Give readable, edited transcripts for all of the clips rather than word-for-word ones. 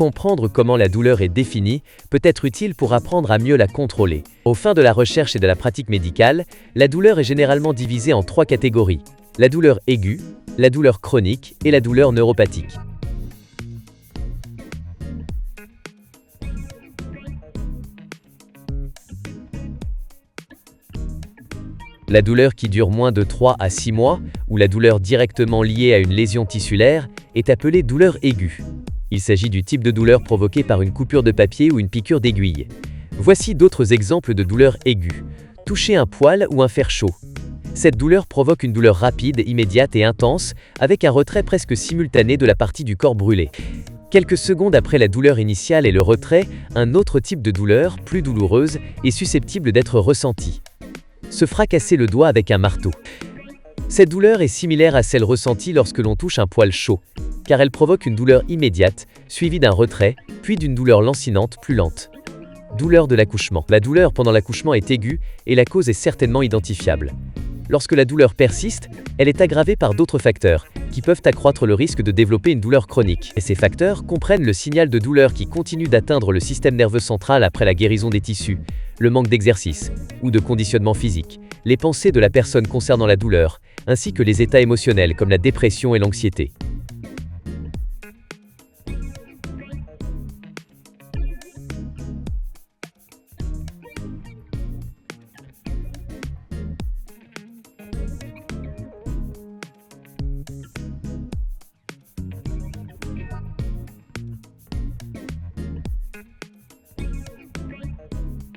comprendre comment la douleur est définie peut être utile pour apprendre à mieux la contrôler. Au fin de la recherche et de la pratique médicale, la douleur est généralement divisée en 3 catégories: la douleur aiguë, la douleur chronique et la douleur neuropathique. La douleur qui dure moins de 3 à 6 mois, ou la douleur directement liée à une lésion tissulaire, est appelée douleur aiguë. Il s'agit du type de douleur provoquée par une coupure de papier ou une piqûre d'aiguille. Voici d'autres exemples de douleur aiguë. Toucher un poil ou un fer chaud. Cette douleur provoque une douleur rapide, immédiate et intense, avec un retrait presque simultané de la partie du corps brûlée. Quelques secondes après la douleur initiale et le retrait, un autre type de douleur, plus douloureuse, est susceptible d'être ressenti. Se fracasser le doigt avec un marteau. Cette douleur est similaire à celle ressentie lorsque l'on touche un poil chaud, car elle provoque une douleur immédiate, suivie d'un retrait, puis d'une douleur lancinante plus lente. Douleur de l'accouchement. La douleur pendant l'accouchement est aiguë et la cause est certainement identifiable. Lorsque la douleur persiste, elle est aggravée par d'autres facteurs, qui peuvent accroître le risque de développer une douleur chronique. Et ces facteurs comprennent le signal de douleur qui continue d'atteindre le système nerveux central après la guérison des tissus, le manque d'exercice ou de conditionnement physique, les pensées de la personne concernant la douleur, ainsi que les états émotionnels comme la dépression et l'anxiété.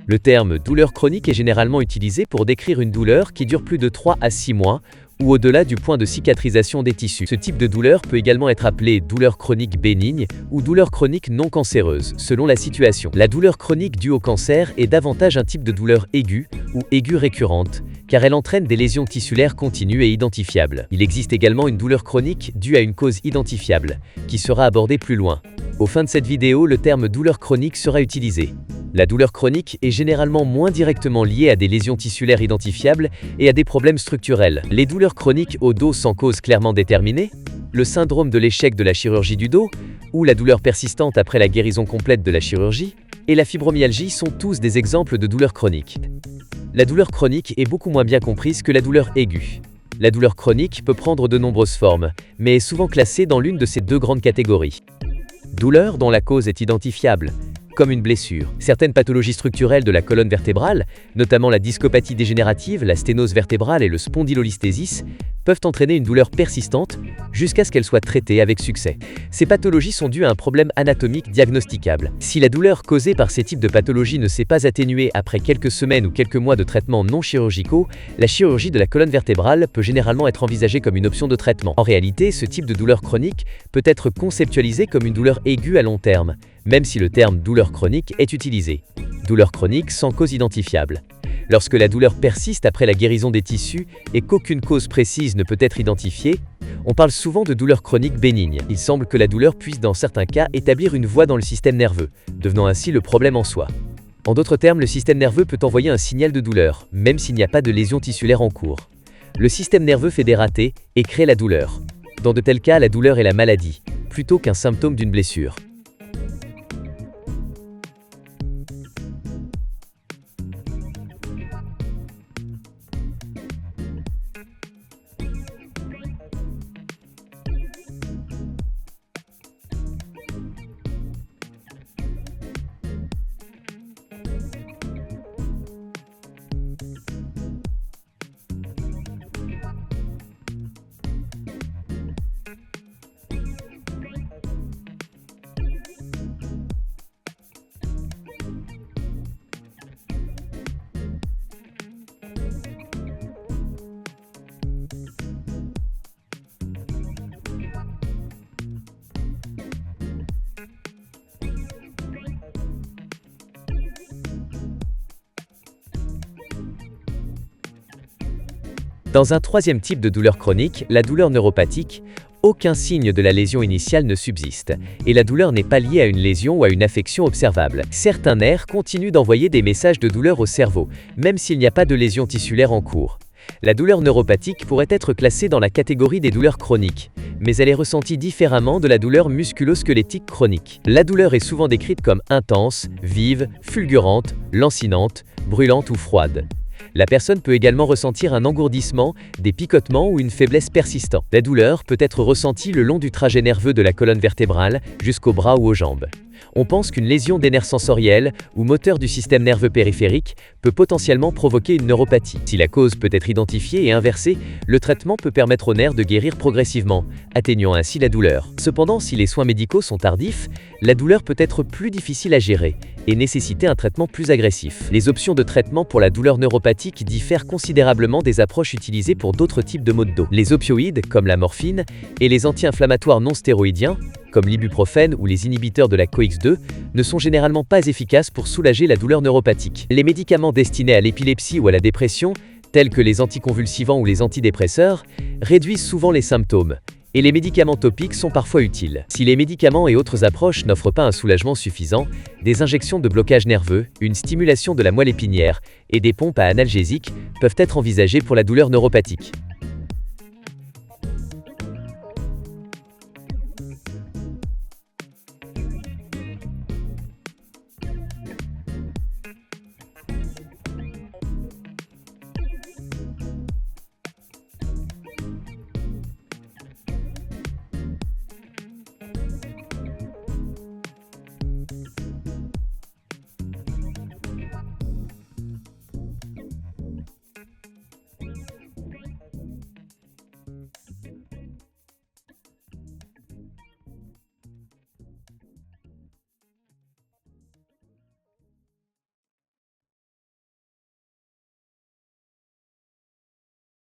Le terme douleur chronique est généralement utilisé pour décrire une douleur qui dure plus de 3 à 6 mois ou au-delà du point de cicatrisation des tissus. Ce type de douleur peut également être appelé douleur chronique bénigne ou douleur chronique non cancéreuse, selon la situation. La douleur chronique due au cancer est davantage un type de douleur aiguë ou aiguë récurrente, car elle entraîne des lésions tissulaires continues et identifiables. Il existe également une douleur chronique due à une cause identifiable, qui sera abordée plus loin. Au fin de cette vidéo, le terme douleur chronique sera utilisé. La douleur chronique est généralement moins directement liée à des lésions tissulaires identifiables et à des problèmes structurels. Les douleurs chroniques au dos sans cause clairement déterminée, le syndrome de l'échec de la chirurgie du dos, ou la douleur persistante après la guérison complète de la chirurgie, et la fibromyalgie sont tous des exemples de douleurs chroniques. La douleur chronique est beaucoup moins bien comprise que la douleur aiguë. La douleur chronique peut prendre de nombreuses formes, mais est souvent classée dans l'une de ces 2 grandes catégories. Douleur dont la cause est identifiable, comme une blessure. Certaines pathologies structurelles de la colonne vertébrale, notamment la discopathie dégénérative, la sténose vertébrale et le spondylolisthésis, peuvent entraîner une douleur persistante jusqu'à ce qu'elle soit traitée avec succès. Ces pathologies sont dues à un problème anatomique diagnosticable. Si la douleur causée par ces types de pathologies ne s'est pas atténuée après quelques semaines ou quelques mois de traitements non chirurgicaux, la chirurgie de la colonne vertébrale peut généralement être envisagée comme une option de traitement. En réalité, ce type de douleur chronique peut être conceptualisé comme une douleur aiguë à long terme, même si le terme douleur chronique est utilisé. Douleur chronique sans cause identifiable. Lorsque la douleur persiste après la guérison des tissus et qu'aucune cause précise ne peut être identifiée, on parle souvent de douleur chronique bénigne. Il semble que la douleur puisse dans certains cas établir une voie dans le système nerveux, devenant ainsi le problème en soi. En d'autres termes, le système nerveux peut envoyer un signal de douleur, même s'il n'y a pas de lésion tissulaire en cours. Le système nerveux fait des ratés et crée la douleur. Dans de tels cas, la douleur est la maladie, plutôt qu'un symptôme d'une blessure. Dans un troisième type de douleur chronique, la douleur neuropathique, aucun signe de la lésion initiale ne subsiste, et la douleur n'est pas liée à une lésion ou à une affection observable. Certains nerfs continuent d'envoyer des messages de douleur au cerveau, même s'il n'y a pas de lésion tissulaire en cours. La douleur neuropathique pourrait être classée dans la catégorie des douleurs chroniques, mais elle est ressentie différemment de la douleur musculo-squelettique chronique. La douleur est souvent décrite comme intense, vive, fulgurante, lancinante, brûlante ou froide. La personne peut également ressentir un engourdissement, des picotements ou une faiblesse persistante. La douleur peut être ressentie le long du trajet nerveux de la colonne vertébrale jusqu'aux bras ou aux jambes. On pense qu'une lésion des nerfs sensoriels ou moteurs du système nerveux périphérique peut potentiellement provoquer une neuropathie. Si la cause peut être identifiée et inversée, le traitement peut permettre au nerf de guérir progressivement, atténuant ainsi la douleur. Cependant, si les soins médicaux sont tardifs, la douleur peut être plus difficile à gérer et nécessiter un traitement plus agressif. Les options de traitement pour la douleur neuropathique diffèrent considérablement des approches utilisées pour d'autres types de maux de dos. Les opioïdes, comme la morphine, et les anti-inflammatoires non stéroïdiens, comme l'ibuprofène ou les inhibiteurs de la COX-2, ne sont généralement pas efficaces pour soulager la douleur neuropathique. Les médicaments destinés à l'épilepsie ou à la dépression, tels que les anticonvulsivants ou les antidépresseurs, réduisent souvent les symptômes, et les médicaments topiques sont parfois utiles. Si les médicaments et autres approches n'offrent pas un soulagement suffisant, des injections de blocage nerveux, une stimulation de la moelle épinière et des pompes à analgésiques peuvent être envisagées pour la douleur neuropathique.